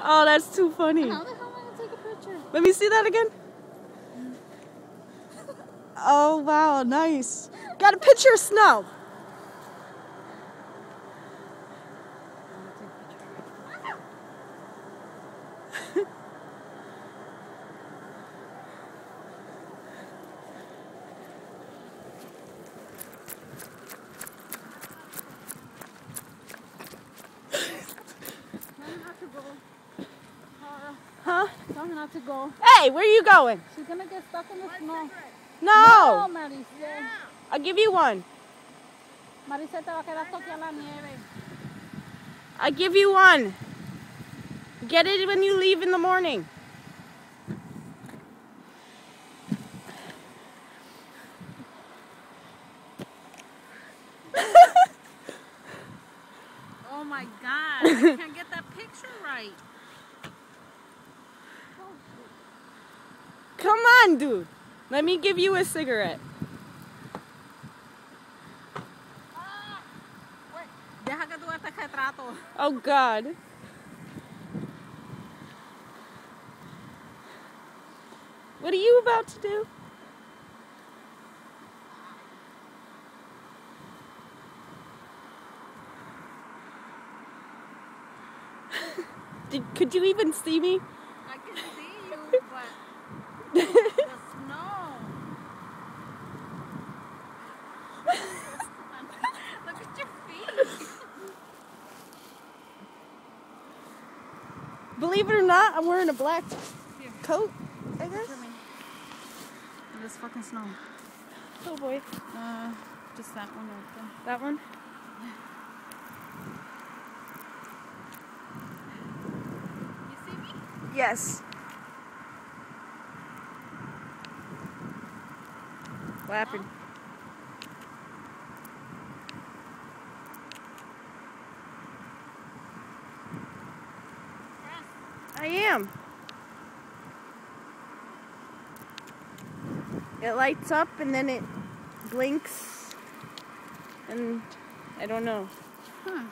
Oh, that's too funny. How the hell am I gonna take a picture? Let me see that again. Oh, wow, nice. Got a picture of snow. Huh? Tell her not to go. Hey, where are you going? She's gonna get stuck in the snow. No. No, Maricel. I'll give you one. Maricel te va a quedar toqueada la nieve. I'll give you one. Get it when you leave in the morning. Oh my God, I can't get that picture right. Come on, dude. Let me give you a cigarette. Deja que tú este retrato. Oh, God. What are you about to do? Could you even see me? I can see you, but the snow. Look at your feet. Believe it or not, I'm wearing a black coat, I guess. In this fucking snow. Oh boy. Just that one right there. That one? You see me? Yes. What happened? I am. It lights up and then it blinks and I don't know. Huh.